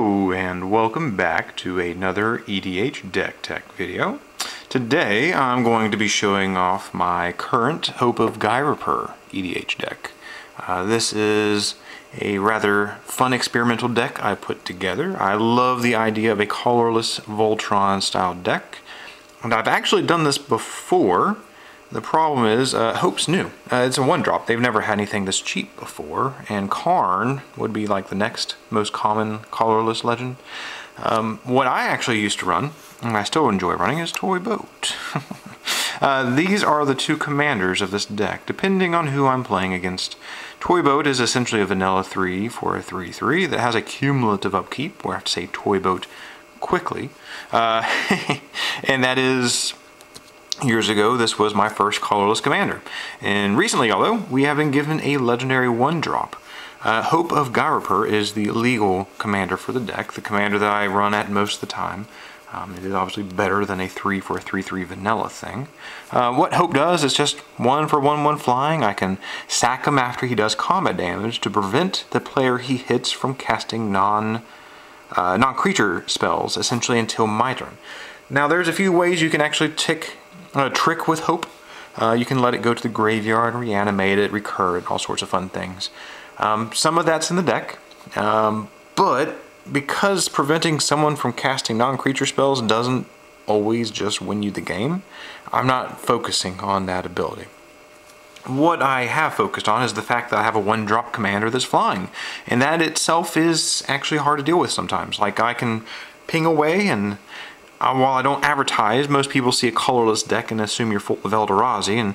Hello and welcome back to another EDH deck tech video. Today I'm going to be showing off my current Hope of Ghirapur EDH deck. This is a rather fun experimental deck I put together. I love the idea of a colorless Voltron style deck, and I've actually done this before. The problem is, Hope's new. It's a 1-drop. They've never had anything this cheap before, and Karn would be like the next most common colorless legend. What I actually used to run, and I still enjoy running, is Toy Boat. These are the two commanders of this deck, depending on who I'm playing against. Toy Boat is essentially a vanilla 3 for a 3/3 that has a cumulative upkeep, where I have to say Toy Boat quickly. And that is... Years ago, this was my first colorless commander, and recently, although, we have been given a legendary 1-drop. Hope of Ghirapur is the legal commander for the deck, the commander that I run at most of the time. It is obviously better than a 3 for a 3/3 vanilla thing. What Hope does is just 1 for 1/1 flying. I can sack him after he does combat damage to prevent the player he hits from casting non-creature spells, essentially until my turn. Now, there's a few ways you can actually trick with Hope. You can let it go to the graveyard, reanimate it, recur it, all sorts of fun things. Some of that's in the deck, but because preventing someone from casting non-creature spells doesn't always just win you the game, I'm not focusing on that ability. What I have focused on is the fact that I have a 1-drop commander that's flying, and that itself is actually hard to deal with sometimes. Like, I can ping away, and while I don't advertise, most people see a colorless deck and assume you're full of Eldrazi, and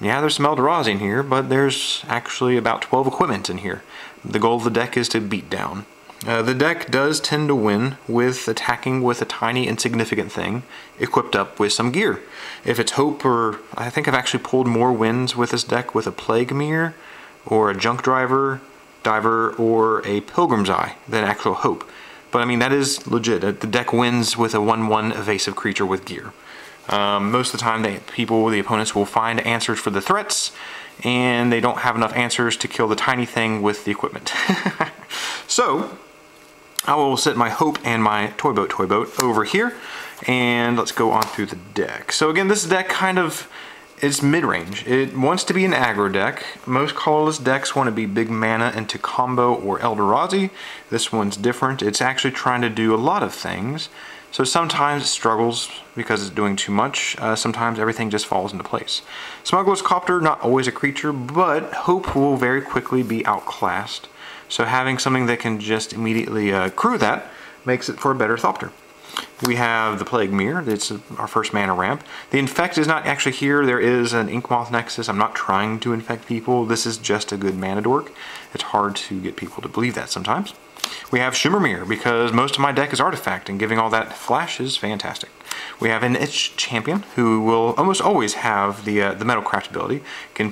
yeah, there's some Eldrazi in here, but there's actually about 12 equipment in here. The goal of the deck is to beat down. The deck does tend to win with attacking with a tiny insignificant thing equipped up with some gear. If it's Hope, or I think I've actually pulled more wins with this deck with a Plague Mirror, or a Junk Diver, or a Pilgrim's Eye than actual Hope. But I mean, that is legit. The deck wins with a 1/1 evasive creature with gear. Most of the time, the opponents will find answers for the threats, and they don't have enough answers to kill the tiny thing with the equipment. So, I will set my Hope and my Toy Boat over here, and let's go on through the deck. So again, this deck it's mid-range. It wants to be an aggro deck. Most colorless decks want to be big mana into combo or Eldrazi. This one's different. It's actually trying to do a lot of things. So sometimes it struggles because it's doing too much. Sometimes everything just falls into place. Smuggler's Copter, not always a creature, but Hope will very quickly be outclassed. So having something that can just immediately crew that makes it for a better Thopter. We have the Plague Mirror. It's our first mana ramp. The Infect is not actually here. There is an Inkmoth Nexus. I'm not trying to infect people. This is just a good mana dork. It's hard to get people to believe that sometimes. We have Shimmer Mirror, because most of my deck is Artifact, and giving all that flash is fantastic. We have an Itch Champion, who will almost always have the Metalcraft ability.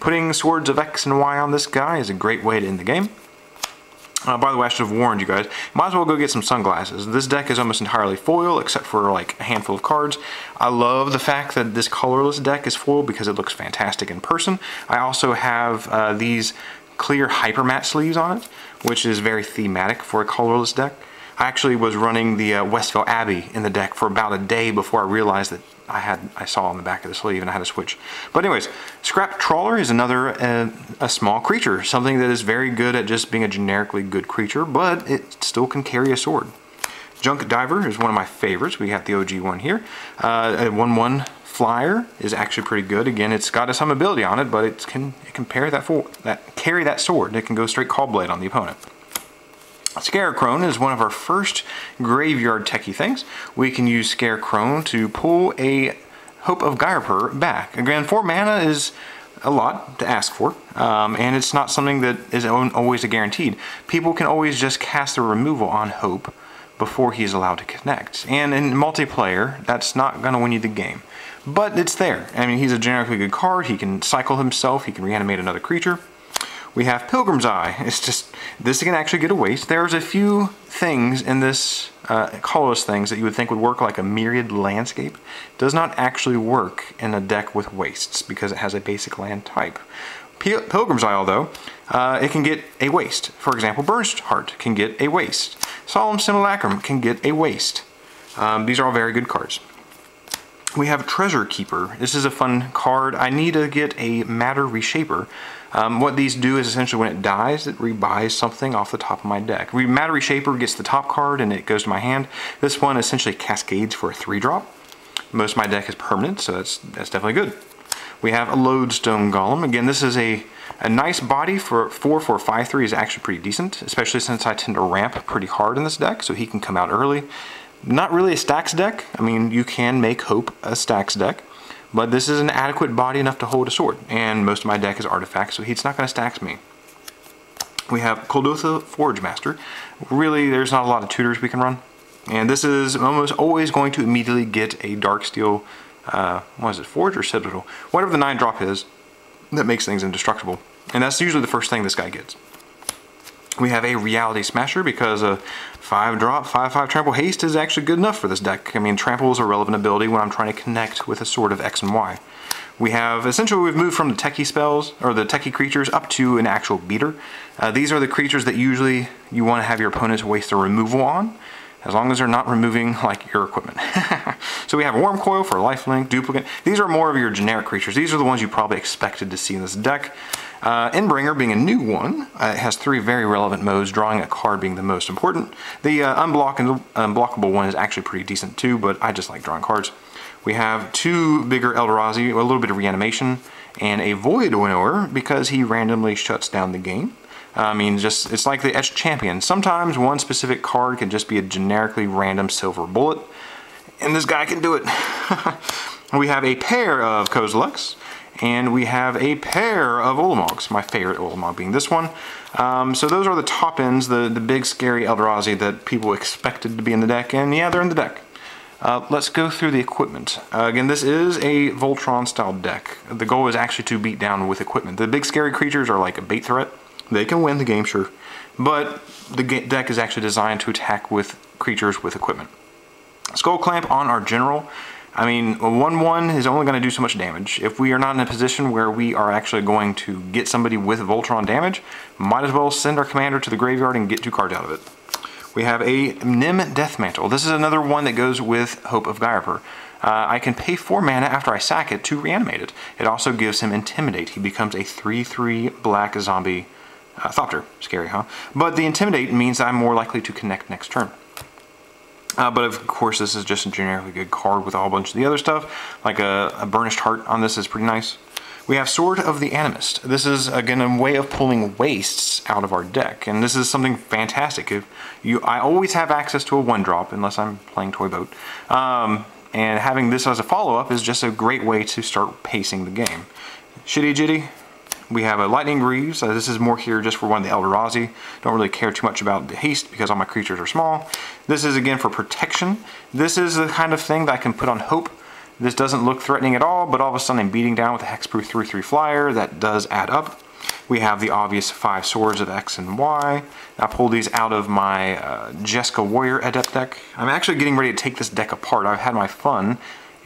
Putting Swords of X and Y on this guy is a great way to end the game. By the way, I should have warned you guys, might as well go get some sunglasses. This deck is almost entirely foil, except for like a handful of cards. I love the fact that this colorless deck is foil because it looks fantastic in person. I also have these clear hypermat sleeves on it, which is very thematic for a colorless deck. I actually was running the Westvale Abbey in the deck for about a day before I realized that I saw on the back of the sleeve and I had to switch. But anyways, Scrap Trawler is another a small creature, something that is very good at just being a generically good creature, but it still can carry a sword. Junk Diver is one of my favorites. We got the OG one here. A 1/1 flyer is actually pretty good. Again, it's got some ability on it, but it can carry that sword. It can go straight Callblade on the opponent. Scarecrow is one of our first graveyard techie things. We can use Scarecrow to pull a Hope of Ghirapur back. Again, 4 mana is a lot to ask for, and it's not something that is always a guaranteed. People can always just cast the removal on Hope before he's allowed to connect. And in multiplayer, that's not going to win you the game. But it's there. I mean, he's a generically good card. He can cycle himself. He can reanimate another creature. We have Pilgrim's Eye. It's just, this can actually get a waste. There's a few things in this colorless things that you would think would work like a Myriad Landscape. It does not actually work in a deck with wastes because it has a basic land type. Pilgrim's Isle, though, it can get a waste. For example, Burnished Heart can get a waste. Solemn Simulacrum can get a waste. These are all very good cards. We have Treasure Keeper. This is a fun card. I need to get a Matter Reshaper. What these do is essentially when it dies, it rebuys something off the top of my deck. Matter Reshaper gets the top card and it goes to my hand. This one essentially cascades for a 3-drop. Most of my deck is permanent, so that's definitely good. We have a Lodestone Golem. Again, this is a nice body for 4 for 5/3 is actually pretty decent, especially since I tend to ramp pretty hard in this deck, so he can come out early. Not really a stacks deck. I mean, you can make Hope a stacks deck, but this is an adequate body enough to hold a sword, and most of my deck is artifacts, so he's not going to stacks me. We have Kuldotha Forge Master. Really, there's not a lot of tutors we can run, and this is almost always going to immediately get a Darksteel, what is it, Forge or Citadel? Whatever the 9-drop is that makes things indestructible, and that's usually the first thing this guy gets. We have a Reality Smasher because a 5-drop, 5/5 trample haste is actually good enough for this deck. I mean, trample is a relevant ability when I'm trying to connect with a sword of X and Y. We have, essentially we've moved from the techie spells, or the techie creatures, up to an actual beater. These are the creatures that usually you want to have your opponents waste their removal on, as long as they're not removing, like, your equipment. So we have Worm Coil for Lifelink, Duplicate. These are more of your generic creatures. These are the ones you probably expected to see in this deck. Endbringer being a new one, it has 3 very relevant modes, drawing a card being the most important. The unblockable one is actually pretty decent too, but I just like drawing cards. We have 2 bigger Eldrazi, a little bit of reanimation, and a Void Winnower because he randomly shuts down the game. I mean, just it's like the Etched Champion. Sometimes one specific card can just be a generically random silver bullet, and this guy can do it. We have a pair of Kozileks, and we have a pair of Ulamogs, my favorite Ulamog being this one. So those are the top ends, the big scary Eldrazi that people expected to be in the deck, and yeah, they're in the deck. Let's go through the equipment. Again, this is a Voltron style deck. The goal is actually to beat down with equipment. The big scary creatures are like a bait threat. They can win the game, sure, but the deck is actually designed to attack with creatures with equipment. Skull Clamp on our general. I mean, a 1/1 is only going to do so much damage. If we are not in a position where we are actually going to get somebody with Voltron damage, might as well send our commander to the graveyard and get 2 cards out of it. We have a Nim Deathmantle. This is another one that goes with Hope of Ghirapur. I can pay 4 mana after I sack it to reanimate it. It also gives him Intimidate. He becomes a 3/3 black zombie Thopter. Scary, huh? But the Intimidate means I'm more likely to connect next turn. But of course, this is just a generically good card with a whole bunch of the other stuff. Like a Burnished Heart on this is pretty nice. We have Sword of the Animist. This is, again, a way of pulling wastes out of our deck. And this is something fantastic. I always have access to a 1-drop, unless I'm playing Toy Boat. And having this as a follow-up is just a great way to start pacing the game. Shitty Jitty. We have a Lightning Greaves. This is more here just for one of the Eldrazi. Don't really care too much about the haste because all my creatures are small. This is again for protection. This is the kind of thing that I can put on Hope. This doesn't look threatening at all, but all of a sudden I'm beating down with a Hexproof 3/3 flyer. That does add up. We have the obvious 5 swords of X and Y. I pulled these out of my Jeska Warrior Adept deck. I'm actually getting ready to take this deck apart. I've had my fun,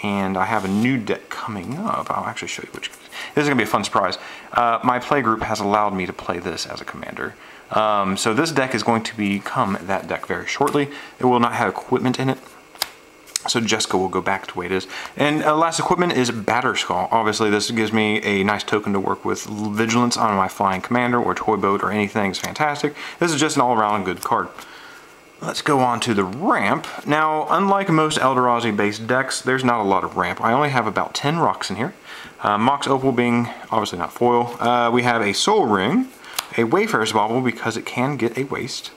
and I have a new deck coming up. I'll actually show you which. This is going to be a fun surprise. My playgroup has allowed me to play this as a commander. So this deck is going to become that deck very shortly. It will not have equipment in it. So Jeska will go back to the way it is. And last equipment is Batterskull. Obviously this gives me a nice token to work with Vigilance on my flying commander or Toy Boat or anything. It's fantastic. This is just an all-around good card. Let's go on to the ramp. Now, unlike most Eldrazi based decks, there's not a lot of ramp. I only have about 10 rocks in here. Mox Opal being obviously not foil. We have a Soul Ring, a Wayfarer's Bauble because it can get a waste.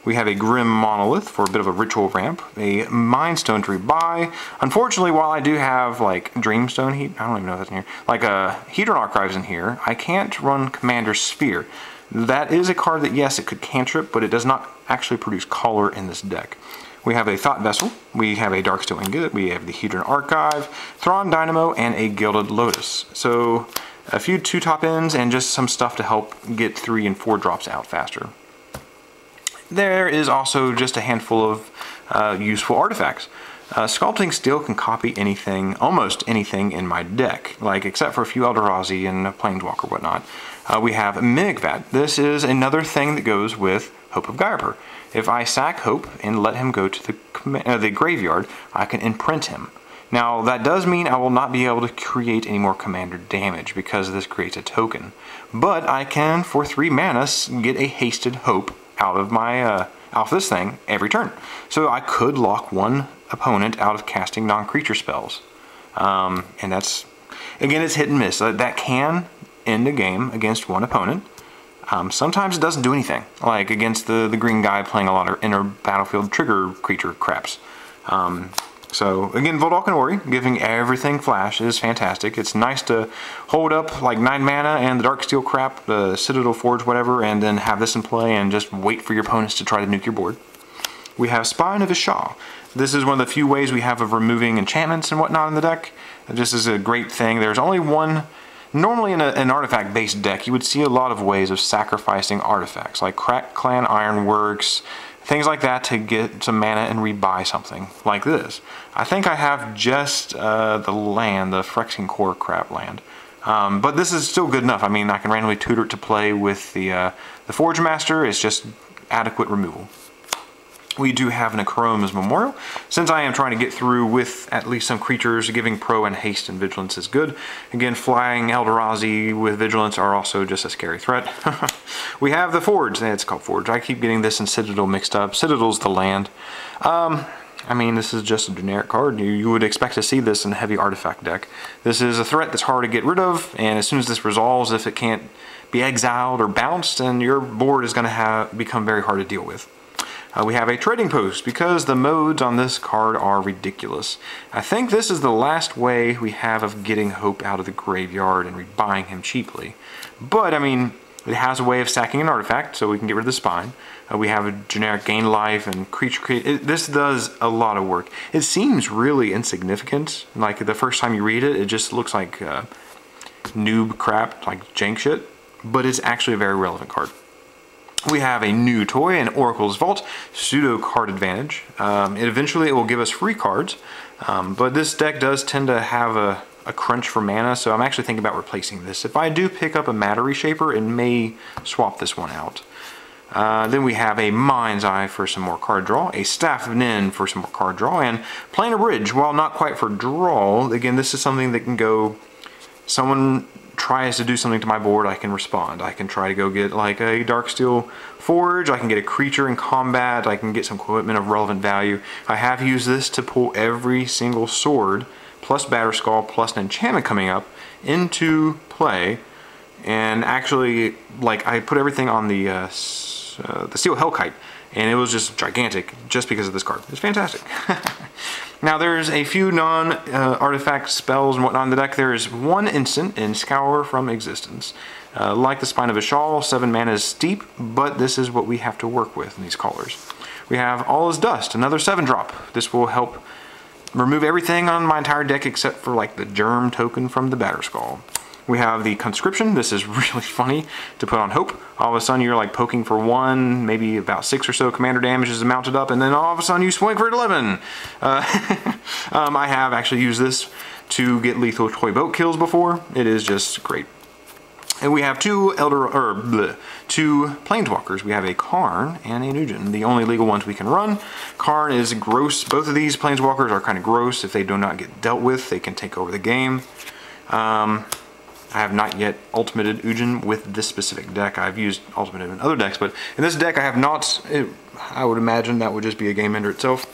We have a Grim Monolith for a bit of a ritual ramp, a Mind Stone to rebuy. Unfortunately, while I do have like Dreamstone Heat, I don't even know if that's in here, like a Hedron Archives in here, I can't run Commander Sphere. That is a card that, yes, it could cantrip, but it does not actually produce color in this deck. We have a Thought Vessel, we have a Darksteel Ingot, we have the Hedron Archive, Thrawn Dynamo, and a Gilded Lotus. So a few 2-top ends and just some stuff to help get 3 and 4 drops out faster. There is also just a handful of useful artifacts. Sculpting Steel can copy anything, almost anything in my deck, like except for a few Eldrazi and a Planeswalker whatnot. We have Mimikvat. This is another thing that goes with Hope of Ghirapur. If I sack Hope and let him go to the graveyard, I can imprint him. Now that does mean I will not be able to create any more commander damage because this creates a token. But I can, for 3 mana, get a hasted Hope out of my out of this thing every turn. So I could lock one opponent out of casting non-creature spells. And that's, again, it's hit and miss. That can end a game against one opponent. Sometimes it doesn't do anything, like against the green guy playing a lot of inner battlefield trigger creature craps. So again, Voltron Ori, giving everything flash is fantastic. It's nice to hold up like 9 mana and the Darksteel crap, the Citadel Forge, whatever, and then have this in play and just wait for your opponents to try to nuke your board. We have Spine of Ishal. This is one of the few ways we have of removing enchantments and whatnot in the deck. This is a great thing. There's only one. Normally in an artifact-based deck, you would see a lot of ways of sacrificing artifacts, like Crack Clan Ironworks, things like that, to get some mana and rebuy something like this. I think I have just the land, the Phyrexian Core crap land. But this is still good enough. I mean, I can randomly tutor it to play with the Forge Master. It's just adequate removal. We do have an Akaroma's Memorial. Since I am trying to get through with at least some creatures, giving Pro and Haste and Vigilance is good. Again, flying Eldrazi with Vigilance are also just a scary threat. We have the Forge. It's called Forge. I keep getting this and Citadel mixed up. Citadel's the land. I mean, this is just a generic card. You would expect to see this in a heavy artifact deck. This is a threat that's hard to get rid of, and as soon as this resolves, if it can't be exiled or bounced, then your board is going to become very hard to deal with. We have a Trading Post, because the modes on this card are ridiculous. I think this is the last way we have of getting Hope out of the graveyard and rebuying him cheaply. But, I mean, it has a way of sacking an artifact, so we can get rid of the Spine. We have a generic Gain Life and Creature this does a lot of work. It seems really insignificant. Like, the first time you read it, it just looks like noob crap, like jank shit. But it's actually a very relevant card. We have a new toy, an Oracle's Vault, pseudo card advantage. Eventually it will give us free cards, but this deck does tend to have a crunch for mana, so I'm actually thinking about replacing this. If I do pick up a Matter Reshaper, it may swap this one out. Then we have a Mind's Eye for some more card draw, a Staff of Nin for some more card draw, and Planar Bridge, while not quite for draw, again, this is something that can go, someone tries to do something to my board, I can respond. I can try to go get like a Darksteel Forge, I can get a creature in combat, I can get some equipment of relevant value. I have used this to pull every single sword, plus Batterskull, plus an enchantment coming up, into play. And actually, like, I put everything on the Steel Hellkite, and it was just gigantic just because of this card. It's fantastic. Now there's a few non-artifact spells and whatnot in the deck. There is one instant in Scour from Existence. Like the Spine of Ishal, 7 mana is steep, but this is what we have to work with in these colors. We have All Is Dust, another 7-drop. This will help remove everything on my entire deck except for like the Germ token from the Batterskull. We have the Conscription. This is really funny to put on Hope. All of a sudden you're like poking for 1, maybe about 6 or so commander damage is mounted up, and then all of a sudden you swing for 11. I have actually used this to get lethal toy boat kills before. It is just great. And we have two Planeswalkers. We have a Karn and a Nugent, the only legal ones we can run. Karn is gross. Both of these Planeswalkers are kind of gross. If they do not get dealt with, they can take over the game. I have not yet ultimated Ugin with this specific deck. I've used ultimated in other decks, but in this deck I have not. I would imagine that would just be a game ender itself.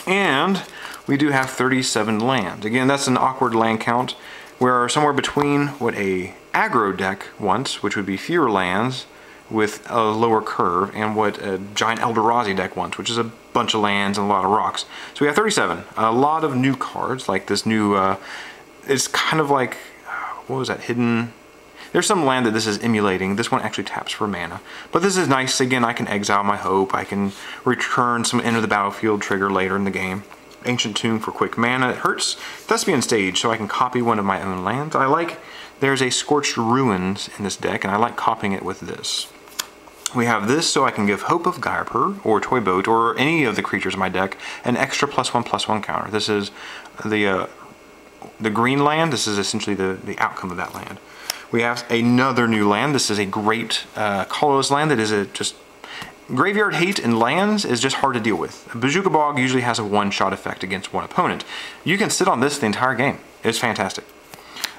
And we do have 37 lands. Again, that's an awkward land count. We're somewhere between what a aggro deck wants, which would be fewer lands with a lower curve, and what a giant Eldrazi deck wants, which is a bunch of lands and a lot of rocks. So we have 37. A lot of new cards, like this new, it's kind of like, what was that, hidden? There's some land that this is emulating. This one actually taps for mana. But this is nice. Again, I can exile my Hope. I can return some Enter the Battlefield trigger later in the game. Ancient Tomb for quick mana. It hurts Thespian Stage, so I can copy one of my own lands. There's a Scorched Ruins in this deck, and I like copying it with this. We have this so I can give Hope of Ghirapur or Toy Boat or any of the creatures in my deck an extra +1/+1 counter. This is the green land. This is essentially the outcome of that land. We have another new land. This is a great colorless land that is just graveyard hate in lands is just hard to deal with. Bazooka Bog usually has a one-shot effect against one opponent. You can sit on this the entire game. It's fantastic.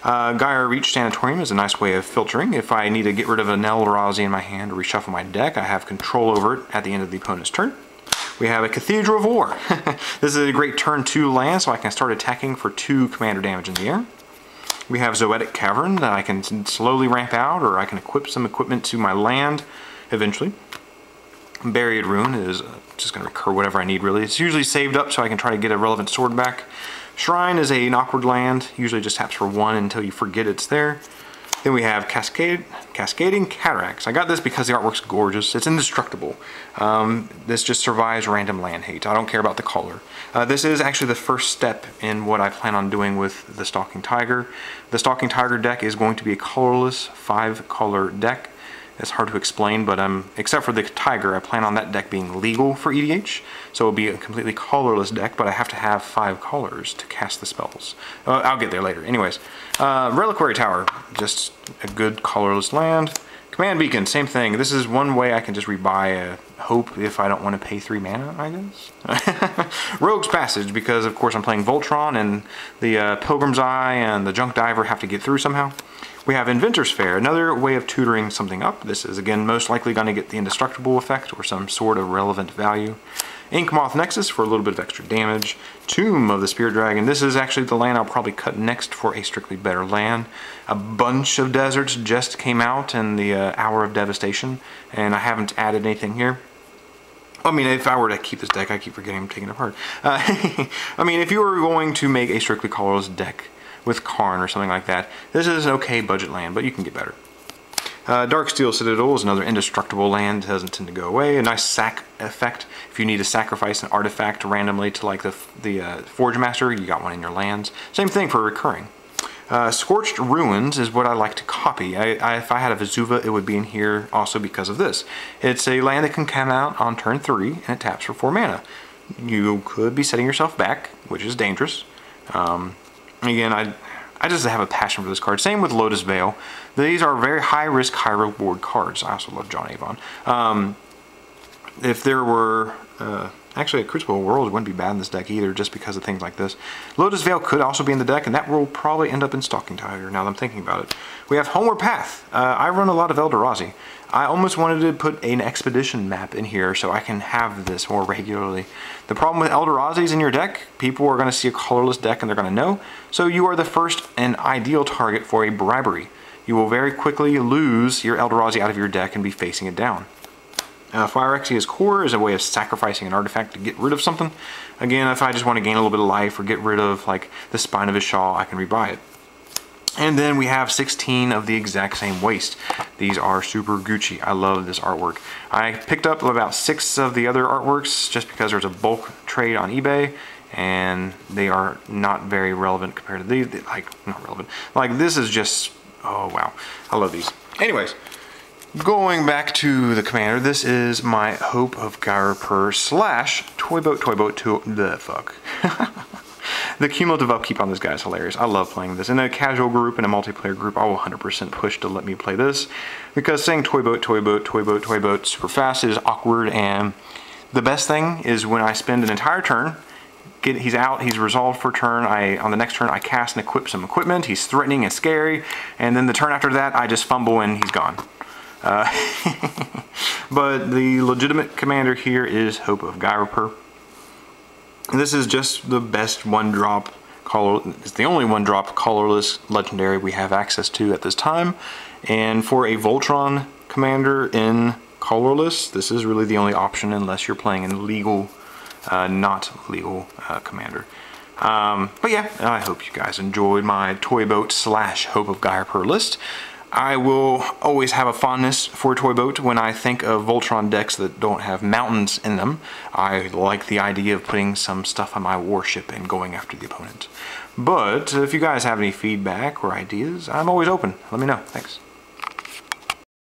Gaia Reach Sanatorium is a nice way of filtering. If I need to get rid of an Eldrazi in my hand or reshuffle my deck, I have control over it at the end of the opponent's turn. We have a Cathedral of War. This is a great turn 2 land, so I can start attacking for 2 commander damage in the air. We have Zoetic Cavern that I can slowly ramp out, or I can equip some equipment to my land eventually. Buried Ruin is just going to recur whatever I need, really. It's usually saved up so I can try to get a relevant sword back. Shrine is an awkward land, usually just taps for 1 until you forget it's there. Then we have Cascading Cataracts. I got this because the artwork's gorgeous. It's indestructible. This just survives random land hate. I don't care about the color. This is actually the first step in what I plan on doing with the Stalking Tiger. The Stalking Tiger deck is going to be a colorless 5-color deck. It's hard to explain, but except for the Tiger, I plan on that deck being legal for EDH. So it'll be a completely colorless deck, but I have to have 5 colors to cast the spells. I'll get there later. Anyways, Reliquary Tower, just a good colorless land. Command Beacon, same thing. This is one way I can just rebuy a Hope if I don't want to pay 3 mana, I guess. Rogue's Passage, because of course I'm playing Voltron, and the Pilgrim's Eye and the Junk Diver have to get through somehow. We have Inventor's Fair, another way of tutoring something up. This is again most likely going to get the indestructible effect or some sort of relevant value. Inkmoth Nexus for a little bit of extra damage. Tomb of the Spirit Dragon. This is actually the land I'll probably cut next for a strictly better land. A bunch of deserts just came out in the Hour of Devastation, and I haven't added anything here. I mean, if I were to keep this deck, I keep forgetting I'm taking it apart. I mean, if you were going to make a strictly colorless deck with Karn or something like that, this is an okay budget land, but you can get better. Darksteel Citadel is another indestructible land. It doesn't tend to go away. A nice sack effect. If you need to sacrifice an artifact randomly to like the Forge Master, you got one in your lands. Same thing for recurring. Scorched Ruins is what I like to copy. If I had a Vesuva, it would be in here also because of this. It's a land that can come out on turn 3 and it taps for 4 mana. You could be setting yourself back, which is dangerous. Again, I just have a passion for this card. Same with Lotus Veil. These are very high risk, high reward cards. I also love John Avon. If there were... actually, a Crucible World wouldn't be bad in this deck either, just because of things like this. Lotus Veil could also be in the deck, and that will probably end up in Stalking Tiger, now that I'm thinking about it. We have Homeward Path. I run a lot of Eldrazi. I almost wanted to put an Expedition map in here so I can have this more regularly. The problem with Eldrazi's in your deck, people are going to see a colorless deck and they're going to know, so you are the first and ideal target for a bribery. You will very quickly lose your Eldrazi out of your deck and be facing it down. Phyrexia's Core is a way of sacrificing an artifact to get rid of something. Again, if I just want to gain a little bit of life or get rid of like the spine of his shawl, I can rebuy it. And then we have 16 of the exact same waist. These are super Gucci. I love this artwork. I picked up about 6 of the other artworks just because there's a bulk trade on eBay, and they are not very relevant compared to these. Like, not relevant. Like, this is just, oh wow. I love these. Anyways. Going back to the commander, this is my Hope of Ghirapur slash Toy Boat to the fuck. The cumulative upkeep on this guy is hilarious. I love playing this. In a casual group, in a multiplayer group, I will 100% push to let me play this, because saying Toy Boat super fast is awkward, and the best thing is when I spend an entire turn, he's out, he's resolved for a turn, on the next turn I cast and equip some equipment, he's threatening and scary, and then the turn after that I just fumble and he's gone. But the legitimate commander here is Hope of Ghirapur. This is just the best one-drop color. It's the only one-drop colorless legendary we have access to at this time. And for a Voltron commander in colorless, this is really the only option unless you're playing in legal, not legal commander. But yeah, I hope you guys enjoyed my Toy Boat slash Hope of Ghirapur list. I will always have a fondness for Toy Boat when I think of Voltron decks that don't have mountains in them. I like the idea of putting some stuff on my warship and going after the opponent. But if you guys have any feedback or ideas, I'm always open. Let me know. Thanks.